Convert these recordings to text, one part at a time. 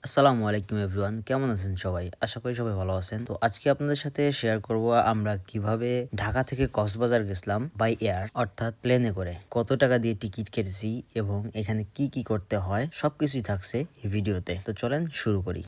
আসসালামু আলাইকুম এভরিওয়ান, কেমন আছেন সবাই? আশা করি সবাই ভালো আছেন। তো আজকে আপনাদের সাথে শেয়ার করব আমরা কিভাবে ঢাকা থেকে কক্সবাজার গেছিলাম বাই এয়ার, অর্থাৎ প্লেনে করে। কত টাকা দিয়ে টিকিট কেটেছি এবং এখানে কি কি করতে হয় সবকিছুই থাকছে এই ভিডিওতে। তো চলেন শুরু করি।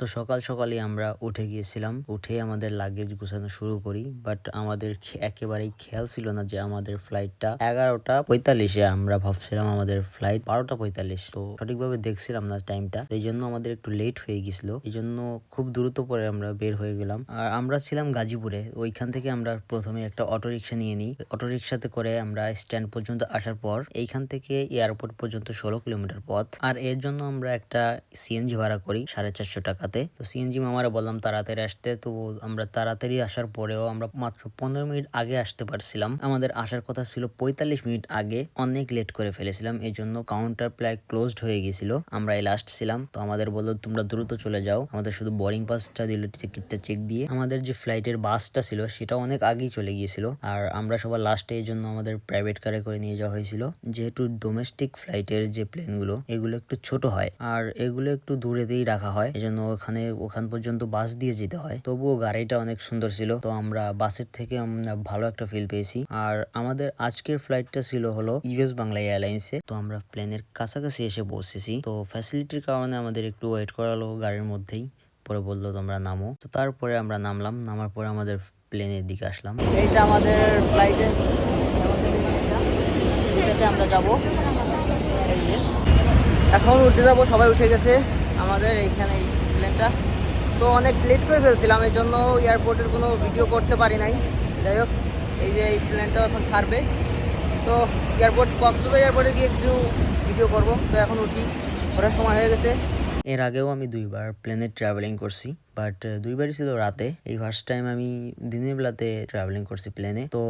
তো সকাল সকালই আমরা উঠে গিয়েছিলাম। উঠে আমাদের লাগেজ গুছানো শুরু করি। বাট আমাদের একেবারেই খেয়াল ছিল না যে আমাদের ফ্লাইটটা 11:45-এ। আমরা ভাবছিলাম আমাদের ফ্লাইট 12:45। তো সঠিকভাবে দেখছিলাম না টাইমটা, এই জন্য আমাদের একটু লেট হয়ে গেছিল। এই জন্য খুব দ্রুত পরে আমরা বের হয়ে গেলাম। আর আমরা ছিলাম গাজীপুরে। ওইখান থেকে আমরা প্রথমে একটা অটোরিকশা নিয়ে নিই। অটোরিকশাতে করে আমরা স্ট্যান্ড পর্যন্ত আসার পর এইখান থেকে এয়ারপোর্ট পর্যন্ত 16 কিলোমিটার পথ। আর এর জন্য আমরা একটা সিএনজি ভাড়া করি 450 টাকাতে। তো সিএনজি মামারা বললাম তাড়াতাড়ি আসতে। তো আমরা তাড়াতাড়ি আসার পরেও আমরা মাত্র 15 মিনিট আগে আসতে পারছিলাম। আমাদের আসার কথা ছিল 45 মিনিট আগে। অনেক লেট করে ফেলেছিলাম, এই জন্য কাউন্টার প্রায় ক্লোজড হয়ে গেছিল। আমরা লাস্ট ছিলাম। তো আমাদের বললো তোমরা দ্রুত চলে যাও। আমাদের শুধু বোর্ডিং পাসটা দিল, টিকিটটা চেক দিয়ে। আমাদের যে ফ্লাইটের বাসটা ছিল সেটা অনেক আগেই চলে গিয়েছিল। আর আমরা সবার লাস্টে, এই জন্য আমাদের প্রাইভেট কারে করে নিয়ে যাওয়া হয়েছিল। যেহেতু ডোমেস্টিক ফ্লাইটের যে প্লেনগুলো এগুলো একটু ছোট হয় আর এগুলো একটু দূরেতেই রাখা হয়, এজন্য ওখান পর্যন্ত বাস দিয়ে যেতে হয়। তবুও গাড়িটা অনেক সুন্দর ছিল। তো আমরা বাসের থেকে আমরা ভালো একটা ফিল পেয়েছি। আর আমাদের আজকের ফ্লাইটটা ছিল হলো ইউএস বাংলা এয়ারলাইন্সে। তো আমরা প্লেনের কাছাকাছি এসে বসেছি। তো ফ্যাসিলিটির কারণে আমাদের একটু ওয়েট করালো গাড়ির মধ্যেই। পরে বললো তোমরা নামো। তো তারপরে আমরা নামলাম। নামার পরে আমাদের প্লেনের দিকে আসলাম। এইটা আমাদের ফ্লাইটের, এটাতে আমরা যাবো। এই যে এখন উঠে যাবো, সবাই উঠে গেছে আমাদের এইখানে এই প্লেনটা। তো অনেক লেট করে ফেলছিলাম, এই জন্য এয়ারপোর্টের কোনো ভিডিও করতে পারি নাই। যাই হোক, এই যে এই প্লেনটা এখন ছাড়বে। তো কক্সবাজার এয়ারপোর্টে গিয়ে কিছু ভিডিও করব। তো এখন উঠি, ওঠার সময় হয়ে গেছে। এর আগেও আমি 2বার প্লেনে ট্রাভেলিং করছি, বাট 2বারই ছিল রাতে। এই ফার্স্ট টাইম আমি দিনের বেলাতে ট্রাভেলিং করছি প্লেনে। তো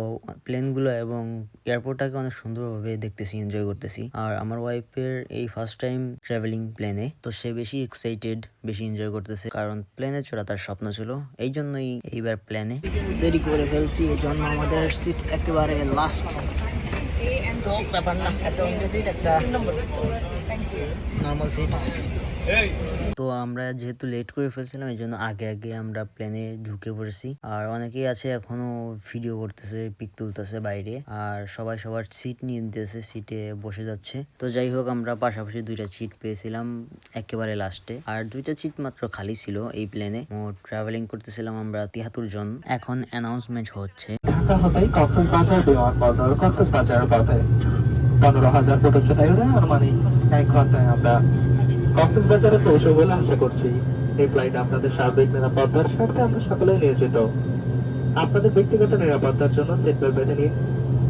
প্লেনগুলো এবং এয়ারপোর্টটাকে অনেক সুন্দরভাবে দেখতেছি, এনজয় করতেছি। আর আমার ওয়াইফের এই ফার্স্ট টাইম ট্রাভেলিং প্লেনে, তো সে বেশি এক্সাইটেড, বেশি এনজয় করতেছে, কারণ প্লেনে চড়া তার স্বপ্ন ছিল। এই জন্যই এইবার প্লেনে দেরি করে ফেলছি, এই জন্য আমাদের সিট একেবারে লাস্ট। তো ব্যাপার না, একটা উইন্ডো সিট, একটা নর্মাল সিট। তো আমরা যেহেতু লেট করে ফেলছিলাম, এই জন্য আগে আগে আমরা প্লেনে ঢুকে পড়েছি। আর অনেকেই আছে এখনো ভিডিও করতেছে, পিক তুলতেছে বাইরে। আর সবাই সবার সিট নিয়ে নিতেছে, সিটে বসে যাচ্ছে। তো যাই হোক, আমরা পাশাপাশি 2টা সিট পেয়েছিলাম একেবারে লাস্টে। আর 2টা সিট মাত্র খালি ছিল এই প্লেনে। মোট ট্রাভেলিং করতেছিলাম আমরা 73 জন। এখন অ্যানাউন্সমেন্ট হচ্ছে ঢাকা হতে কক্সবাজার বিমানবন্দর, কক্সবাজার পথে 15,000 ফুট উচ্চতায় উড়ে আনুমানিক 1 ঘন্টায় আমরা কক্সবাজারে পৌঁছে বলে আশা করছি। এই ফ্লাইট আপনাদের সার্বিক নিরাপত্তার স্বার্থে আমরা সকলেই নিয়োজিত। আপনাদের ব্যক্তিগত নিরাপত্তার জন্য সিট বেল্ট বেঁধে নিন,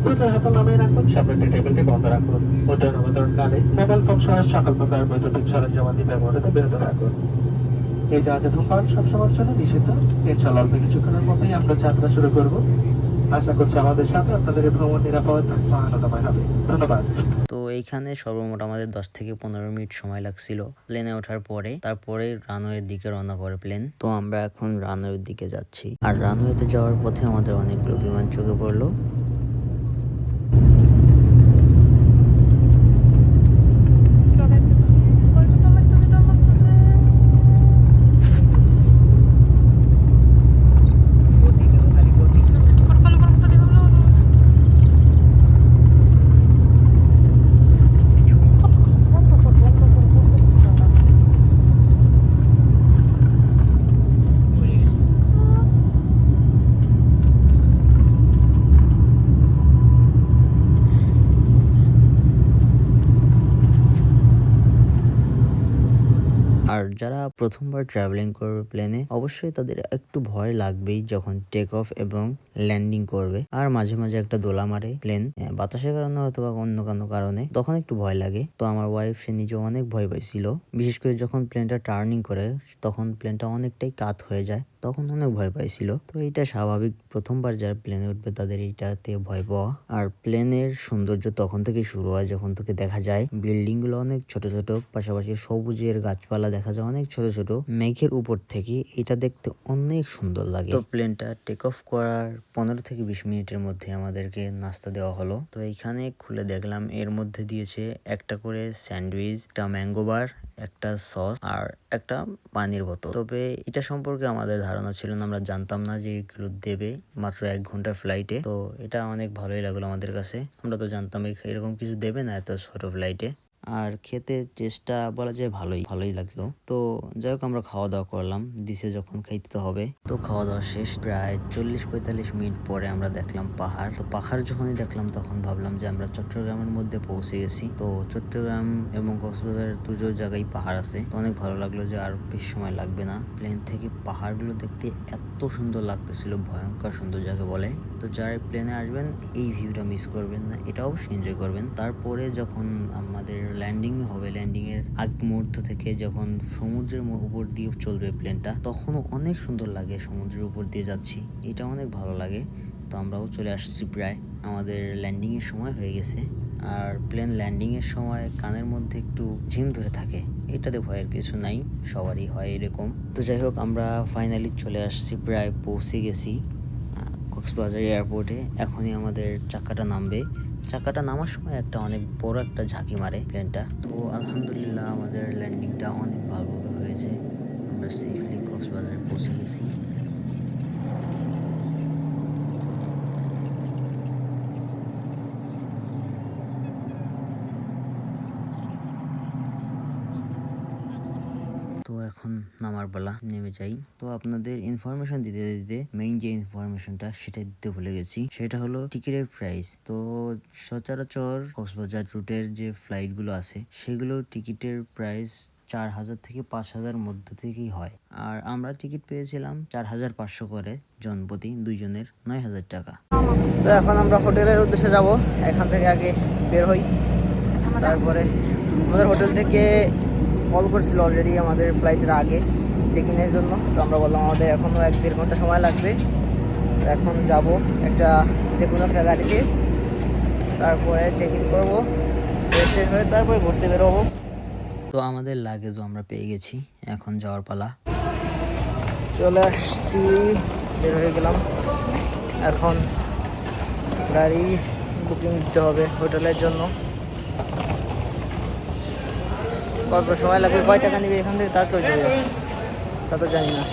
সিটের হাতল নামিয়ে রাখুন, সামনে টেবিলটি বন্ধ রাখুন। উড্ডয়ন অবতরণকালে মোবাইল ফোন সহ সকল প্রকার বৈদ্যুতিক সরঞ্জামাদি ব্যবহার হতে বিরত রাখুন। এই জাহাজে ধূমপান সবসময়ের জন্য নিষিদ্ধ। ইনশাআল্লাহ অল্প কিছুক্ষণের মধ্যেই আমরা যাত্রা শুরু করব। আশা করছি আমাদের সাথে আপনাদের ভ্রমণ নিরাপদ আনন্দময় হবে। ধন্যবাদ। তো এইখানে সর্বমোট আমাদের 10 থেকে 15 মিনিট সময় লাগছিল প্লেনে ওঠার পরে। তারপরে রানওয়ের দিকে রওনা করে প্লেন। তো আমরা এখন রানওয়ের দিকে যাচ্ছি। আর রানওয়েতে যাওয়ার পথে আমাদের অনেকগুলো বিমান চোখে পড়লো। আর যারা প্রথমবার ট্রাভেলিং করবে প্লেনে, অবশ্যই তাদের একটু ভয় লাগবেই যখন টেক অফ এবং ল্যান্ডিং করবে। আর মাঝে মাঝে একটা দোলা মারে প্লেন, বাতাসের কারণে অথবা অন্য কোনো কারণে, তখন একটু ভয় লাগে। তো আমার ওয়াইফ, সে নিজে অনেক ভয় পাইছিল। বিশেষ করে যখন প্লেনটা টার্নিং করে, তখন প্লেনটা অনেকটাই কাত হয়ে যায়, তখন অনেক ভয় পাইছিল। তো এটা স্বাভাবিক, প্রথমবার যারা প্লেনে উঠবে তাদের এইটাতে ভয় পাওয়া। আর প্লেনের সৌন্দর্য তখন থেকে শুরু হয় যখন থেকে দেখা যায় বিল্ডিং গুলো অনেক ছোট ছোট, পাশাপাশি সবুজের গাছপালা দেখা যায় অনেক ছোট ছোট মেঘের উপর থেকে। এটা দেখতে অনেক সুন্দর লাগে। তো প্লেনটা টেক অফ করার 15 থেকে 20 মিনিটের মধ্যে আমাদেরকে নাস্তা দেওয়া হলো। তো এইখানে খুলে দেখলাম এর মধ্যে দিয়েছে একটা করে স্যান্ডউইচ, একটা ম্যাঙ্গো বার, একটা সস আর একটা পানির বোতল। তবে এটা সম্পর্কে আমাদের ধারণা ছিল না, আমরা জানতাম না যে এগুলো দেবে মাত্র 1 ঘন্টার ফ্লাইটে। তো এটা অনেক ভালোই লাগলো আমাদের কাছে, আমরা তো জানতাম এরকম কিছু দেবে না এত ছোট ফ্লাইটে। আর খেতে টেস্টটা বলা যায় ভালোই লাগলো। তো যাই হোক আমরা খাওয়া দাওয়া করলাম, দিছে যখন খাইতে তো হবে। তো খাওয়া দাওয়া শেষ, প্রায় 40-45 মিনিট পরে আমরা দেখলাম পাহাড়। তো পাহাড় যখনই দেখলাম তখন ভাবলাম যে আমরা চট্টগ্রামের মধ্যে পৌঁছে গেছি। তো চট্টগ্রাম এবং কক্সবাজার দুটো জায়গায় পাহাড় আছে, তো অনেক ভালো লাগলো যে আর বেশি সময় লাগবে না। প্লেন থেকে পাহাড়গুলো দেখতে এত সুন্দর লাগতেছিল, ভয়ঙ্কর সুন্দর যাকে বলে। তো যারা প্লেনে আসবেন এই ভিউটা মিস করবেন না, এটা অবশ্যই এনজয় করবেন। তারপরে যখন আমাদের ল্যান্ডিং হবে, ল্যান্ডিং এর আগ মুহূর্ত থেকে যখন সমুদ্রের উপর দিয়ে চলবে প্লেনটা, তখনও অনেক সুন্দর লাগে, সমুদ্রের উপর দিয়ে যাচ্ছি, এটা অনেক ভালো লাগে। তো আমরাও চলে আসছি, প্রায় আমাদের ল্যান্ডিং এর সময় হয়ে গেছে। আর প্লেন ল্যান্ডিং এর সময় কানের মধ্যে একটু ঝিম ধরে থাকে, এটাতে ভয়ের কিছু নাই, সবারই হয় এরকম। তো যাই হোক আমরা ফাইনালি চলে আসছি, প্রায় পৌঁছে গেছি কক্সবাজার এয়ারপোর্টে। এখনই আমাদের চাকাটা নামবে। চাকাটা নামার সময় একটা অনেক বড় একটা ঝাঁকি মারে প্লেনটা। তো আলহামদুলিল্লাহ আমাদের ল্যান্ডিংটা অনেক ভালোভাবে হয়েছে, আমরা সেফলি কক্সবাজারে পৌঁছে গেছি। তো এখন নামার পালা, নেমে যাই। তো আপনাদের ইনফরমেশন দিতে দিতে মেইন যে ইনফরমেশনটা সেটা দিতে ভুলে গেছি, সেটা হলো টিকিটের প্রাইস। তো সচরাচর কক্সবাজার রুটের যে ফ্লাইট গুলো আছে সেগুলোর টিকিটের প্রাইস 4,000 থেকে 5,000 মধ্যে থেকেই হয়। আর আমরা টিকিট পেয়েছিলাম 4,500 করে জনপ্রতি, দুইজনের 9,000 টাকা। তো এখন আমরা হোটেলের উদ্দেশ্যে যাব, এখান থেকে আগে বের হই। তারপরে আমাদের হোটেল থেকে কল করছিল অলরেডি আমাদের ফ্লাইটের আগে চেক ইনের জন্য। তো আমরা বললাম আমাদের এখনও 1-1.5 ঘন্টা সময় লাগবে। এখন যাব একটা যে কোনো একটা গাড়িতে, তারপরে চেক ইন করবো, ফ্রেশ হয়ে তারপরে ঘুরতে বেরোবো। তো আমাদের লাগেজও আমরা পেয়ে গেছি, এখন যাওয়ার পালা। চলে আসছি, বের হয়ে গেলাম। এখন গাড়ি বুকিং দিতে হবে হোটেলের জন্য। কত সময় লাগবে, কয় টাকা নিবে এখান থেকে তা তো জানি না।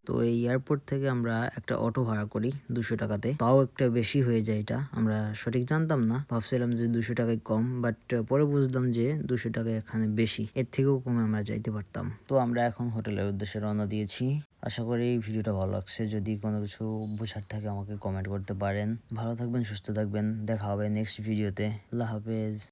তো এই এয়ারপোর্ট থেকে আমরা একটা অটো ভাড়া করি 200 টাকাতে, তাও একটা বেশি হয়ে যায়, এটা আমরা সঠিক জানতাম না, ভাবছিলাম যে 200 টাকায় কম, বাট পরে বুঝলাম যে 200 টাকা এখানে বেশি, এর থেকেও কমে আমরা যাইতে পারতাম। তো আমরা এখন হোটেলের উদ্দেশ্যে রওনা দিয়েছি। আশা করি এই ভিডিওটা ভালো লাগছে, যদি কোনো কিছু বোঝার থাকে আমাকে কমেন্ট করতে পারেন। ভালো থাকবেন, সুস্থ থাকবেন, দেখা হবে নেক্সট ভিডিওতে। আল্লাহ হাফেজ।